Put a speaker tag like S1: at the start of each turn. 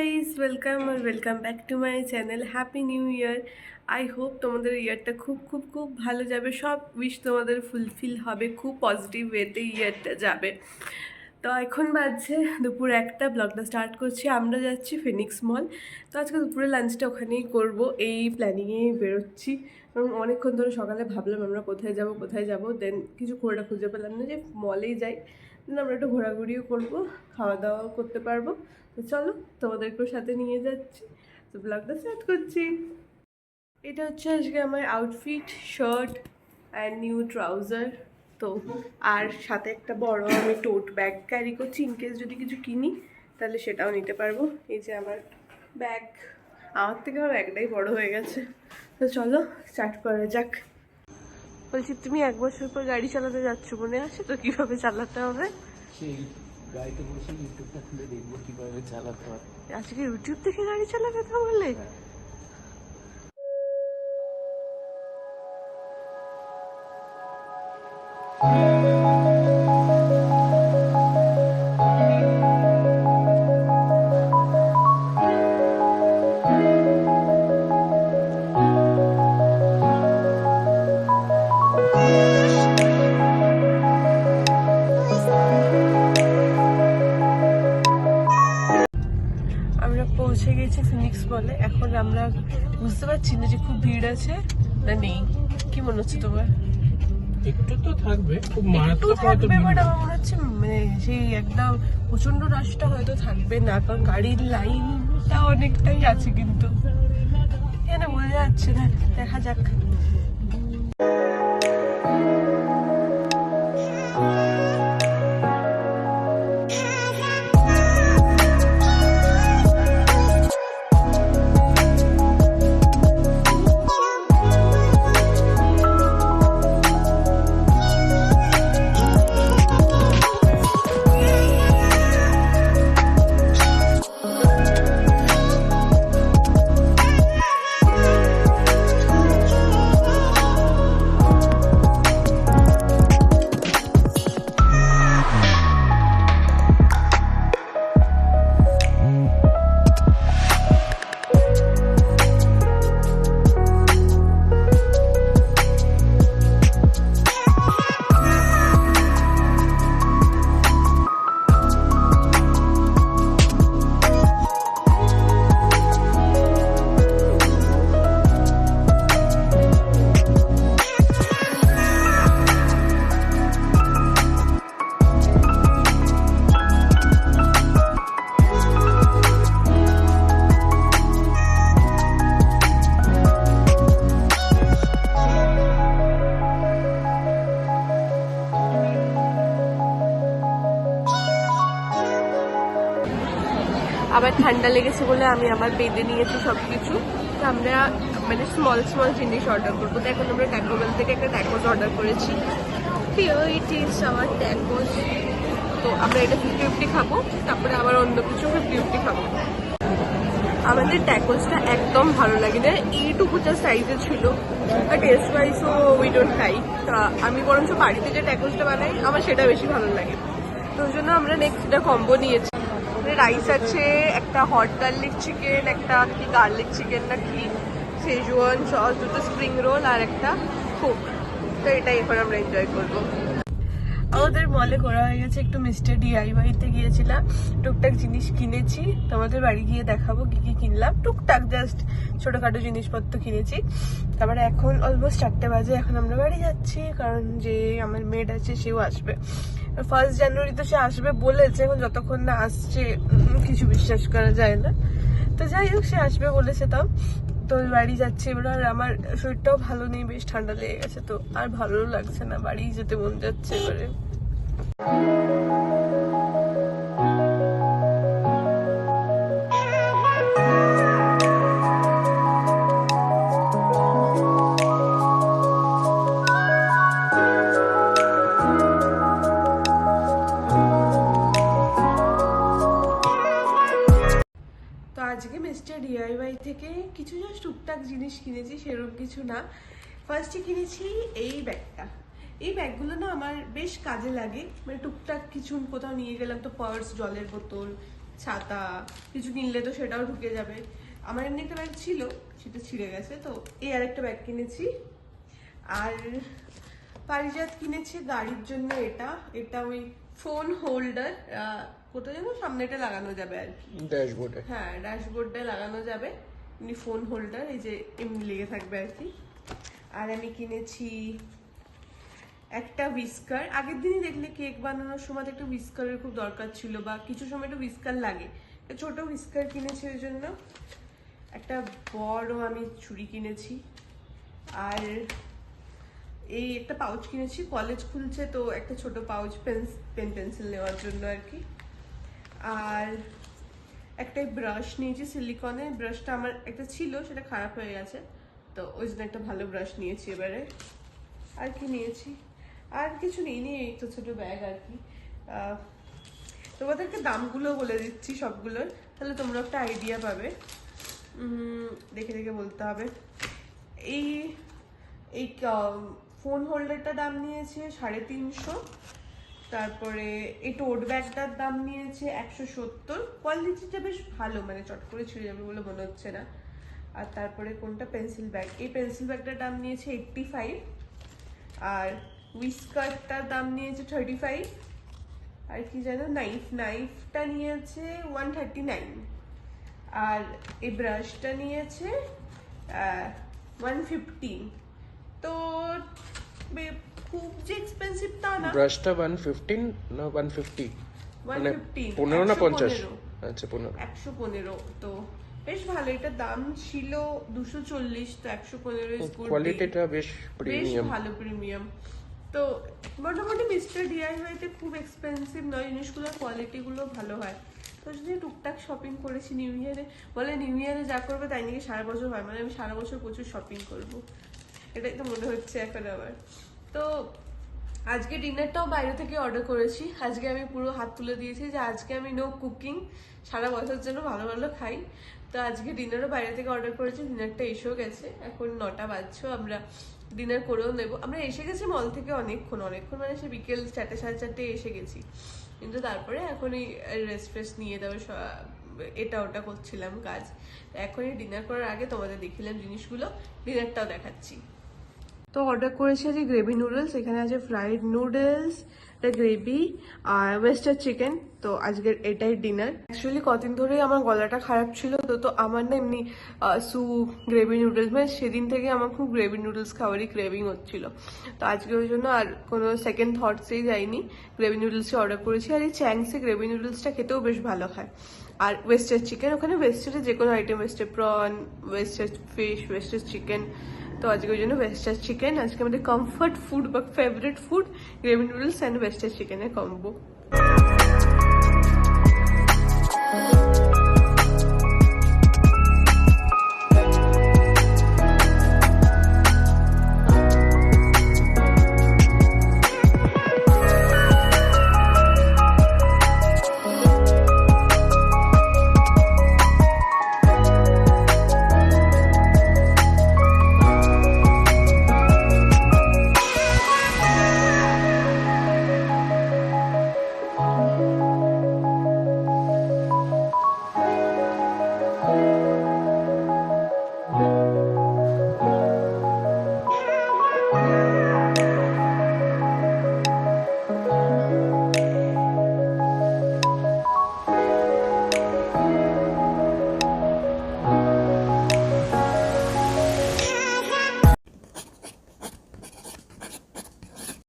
S1: Guys, welcome back to my channel. Happy new year. I hope তোমাদের ইয়ারটা খুব খুব খুব ভালো যাবে। সব উইশ তোমাদের ফুলফিল হবে, খুব পজিটিভ ওয়েতে ইয়ারটা যাবে। তো এখন বাজছে দুপুর 1টা, ব্লগটা স্টার্ট করছি। আমরা যাচ্ছি ফিনিক্স মল। তো আজকে দুপুরে লাঞ্চটা ওখানেই করব, এই প্ল্যানিংয়েই বেরোচ্ছি। এবং অনেকক্ষণ ধরে সকালে ভাবলাম আমরা কোথায় যাব, দেন কিছু করে খুঁজে পেলাম না, যে মলেই যাই। দেন আমরা একটু ঘোরাঘুরিও করবো, খাওয়া দাওয়াও করতে পারবো। তো চলো, তোমাদেরকেও সাথে নিয়ে যাচ্ছি। তো ব্লগটা স্টার্ট করছি। এটা হচ্ছে আজকে আমার outfit, shirt and new trouser. তো আর সাথে একটা বড় আমি টোট ব্যাগ ক্যারি করছি, ইনকেস যদি কিছু কিনি তাহলে সেটাও নিতে পারবো। এই যে আমার ব্যাগ, আমার থেকে আমার ব্যাগটাই বড় হয়ে গেছে। তো চলো স্টার্ট করা যাক। বলছি, তুমি 1 বছর পর গাড়ি চালাতে যাচ্ছ, মনে আছে তো কিভাবে চালাতে হবে?
S2: সেই গাড়িতে বসে ইউটিউবটা খুলে দেখবো কিভাবে চালাতে হয়।
S1: আজকে ইউটিউব থেকে গাড়ি চালাবে তাহলে? আমরা পৌঁছে গেছি ফিনিক্স মলে। এখন আমরা বুঝতে পারছি না যে খুব ভিড় আছে না নেই। কি মনে হচ্ছে তোমার?
S2: একটু তো থাকবে, খুব
S1: একটু
S2: মারাত্মক হয়তো
S1: থাকবে, বাট
S2: ভিড়।
S1: আমার মনে হচ্ছে মানে সেই একদম প্রচন্ড রাশটা হয়তো থাকবে না, কারণ গাড়ির লাইনটা অনেকটাই আছে, কিন্তু এখানে বোঝা যাচ্ছে না। দেখা যাক। আবার ঠান্ডা লেগেছে বলে আমি আমার বেঁধে নিয়েছি সব কিছু। তো আমরা মানে স্মল জিনিস অর্ডার করবো। তো এখন আমরা ট্যাকো বেল থেকে একটা ট্যাকোস অর্ডার করেছি। ইট ইজ আমার ট্যাকোস। তো আমরা এটা 50-50 খাবো, তারপরে আবার অন্য কিছু 50-50 খাবো। আমাদের ট্যাকোসটা একদম ভালো লাগে না, এইটুকু যা সাইজে ছিল। আর টেস্ট ওয়াইজও উই ডোন্ট লাইক। আমি বরঞ্চ বাড়িতে যে ট্যাকোসটা বানাই আমার সেটা বেশি ভালো লাগে। তো ওই জন্য আমরা নেক্সট এটা কম্বো নিয়েছি। রাইস আছে, একটা হট গার্লিক চিকেন, একটা কি গার্লিক চিকেন না কি, সেজওয়ান সস, দুটো স্প্রিং রোল আর একটা কোক। তো এটাই এখন আমরা এনজয় করবো। আমাদের মলে ঘোরা হয়ে গেছে, একটু মিস্টার DIY-তে গিয়েছিলাম, টুকটাক জিনিস কিনেছি। তোমাদের বাড়ি গিয়ে দেখাবো কি কি কিনলাম। টুকটাক জাস্ট ছোটখাটো জিনিসপত্র কিনেছি। তারপরে এখন অলমোস্ট 4টে বাজে, এখন আমরা বাড়ি যাচ্ছি, কারণ যে আমার মেড আছে সেও আসবে 1 জানুয়ারি। তো সে আসবে বলেছে, এখন যতক্ষণ না আসছে কিছু বিশ্বাস করা যায় না। তো যাই হোক, সে আসবে বলেছে। তাও তো বাড়ি যাচ্ছি এবার। আর আমার শরীরটাও ভালো নেই, বেশ ঠান্ডা লেগে গেছে, তো আর ভালো লাগছে না, বাড়ি যেতে মন যাচ্ছে এবারে। আজকে মিস্টার DIY থেকে কিছু জাস্ট টুকটাক জিনিস কিনেছি, সেরকম কিছু না। ফার্স্টে কিনেছি এই ব্যাগটা। এই ব্যাগগুলো না আমার বেশ কাজে লাগে, মানে টুকটাক কিছু কোথাও নিয়ে গেলাম তো পার্স, জলের বোতল, ছাতা কিছু কিনলে তো সেটাও ঢুকে যাবে। আমার এমনি একটা ব্যাগ ছিল, সেটা ছিঁড়ে গেছে, তো এই আরেকটা ব্যাগ কিনেছি। আর পারিজাত কিনেছে গাড়ির জন্য এটা, এটা ওই ফোন হোল্ডার, কোথায় যেন সামনে এটা লাগানো যাবে আর কি,
S2: ড্যাশবোর্ডে।
S1: হ্যাঁ ড্যাশবোর্ডে লাগানো যাবে এমনি ফোন হোল্ডার, এই যে এমনি লেগে থাকবে আর কি। আর আমি কিনেছি একটা হুইস্কার। আগের দিনই দেখলে কেক বানানোর সময় তো একটা হুইস্কারের খুব দরকার ছিল, বা কিছু সময় একটা হুইস্কার লাগে, একটা ছোট হুইস্কার কিনেছি ওই জন্য। একটা বড় আমি ছুরি কিনেছি। আর এই একটা পাউচ কিনেছি, কলেজ খুলছে তো একটা ছোট পাউচ পেন পেন্সিল নেওয়ার জন্য আর কি। আর একটা ব্রাশ নিয়েছি সিলিকনের, ব্রাশটা আমার একটা ছিল সেটা খারাপ হয়ে গেছে, তো ওই জন্য একটা ভালো ব্রাশ নিয়েছি এবারে। আর কি নিয়েছি, আর কিছু নিইনি, এই তো ছোট ব্যাগ আর কি। তোমাদেরকে দামগুলো বলে দিচ্ছি সবগুলোর, তাহলে তোমরা একটা আইডিয়া পাবে। দেখে দেখে বলতে হবে। এই এই ফোন হোল্ডারটার দাম নিয়েছে 350। তারপরে এই টোট ব্যাগটার দাম নিয়েছে 170। কোয়ালিটিটা বেশ ভালো, মানে চট করে ছিঁড়ে যাবে বলে মনে হচ্ছে না। আর তারপরে কোনটা পেন্সিল ব্যাগ, এই পেন্সিল ব্যাগটার দাম নিয়েছে 85। আর হুইস্কারটার দাম নিয়েছে 35। আর কি জানো, নাইফটা নিয়েছে 139। আর এই ব্রাশটা নিয়েছে 115। তো খুব যে এক্সপেন্সিভ তা না।
S2: ব্রাশটা 115 না 150? মানে
S1: 115
S2: 15 না 50?
S1: 115
S2: আচ্ছা 15।
S1: 115 তো বেশ ভালো। এটা দাম ছিল 240, তো 115 ইজ গুড।
S2: কোয়ালিটিটা বেশ
S1: বেশ
S2: প্রিমিয়াম।
S1: ভালো প্রিমিয়াম। তো মোটামুটি মিস্টার ডিআইওয়াইতে খুব এক্সপেন্সিভ নয় জিনিসগুলো, কোয়ালিটি গুলো ভালো হয়। তো যদি টুকটাক শপিং করেছি নিউ ইয়ারে, বলে নিউ ইয়ারে যা করবে তাই নাকি সারা বছর হয়, মানে আমি সারা বছর প্রচুর শপিং করব, এটাই তো মনে হচ্ছে এখন আমার। তো আজকে ডিনারটাও বাইরে থেকে অর্ডার করেছি। আজকে আমি পুরো হাত তুলে দিয়েছি যে আজকে আমি নো কুকিং, সারা বছর জন্য ভালো ভালো খাই। তো আজকে ডিনারও বাইরে থেকে অর্ডার করেছি, ডিনারটা এসেও গেছে, এখন 9টা বাজছে, আমরা ডিনার করেও নেবো। আমরা এসে গেছি মল থেকে অনেকক্ষণ মানে সে বিকেল 4টে 4:30 এসে গেছি, কিন্তু তারপরে এখনই রেস্ট ফ্রেস্ট নিয়ে দেবে, এটা ওটা করছিলাম কাজ। এখনই ডিনার করার আগে তোমাদের দেখিলাম জিনিসগুলো, ডিনারটাও দেখাচ্ছি। তো অর্ডার করেছি আজকে গ্রেভি নুডলস, এখানে আছে ফ্রাইড নুডলস, এটা গ্রেভি আর ওয়েস্টার চিকেন। তো আজকের এটাই ডিনার। অ্যাকচুয়ালি কদিন ধরেই আমার গলাটা খারাপ ছিল, তো আমার না এমনি স্যুপ গ্রেভি নুডলস, মানে সেদিন থেকে আমার খুব গ্রেভি নুডলস খাওয়ারই ক্রেভিং হচ্ছিল। তো আজকে ওই জন্য আর কোনো সেকেন্ড থটসেই যাইনি, গ্রেভি নুডলসই অর্ডার করেছি। আর এই চ্যাংসে গ্রেভি নুডলসটা খেতেও বেশ ভালো হয়। আর ওয়েস্টার চিকেন, ওখানে ওয়েস্টারে যে কোনো item, oyster prawn, oyster fish, oyster chicken. তো আজকে ওই জন্য ওয়েস্টার চিকেন, আজকে আমাদের কমফর্ট ফুড বা favourite food gravy noodles and oyster চিকেনের কম্বো।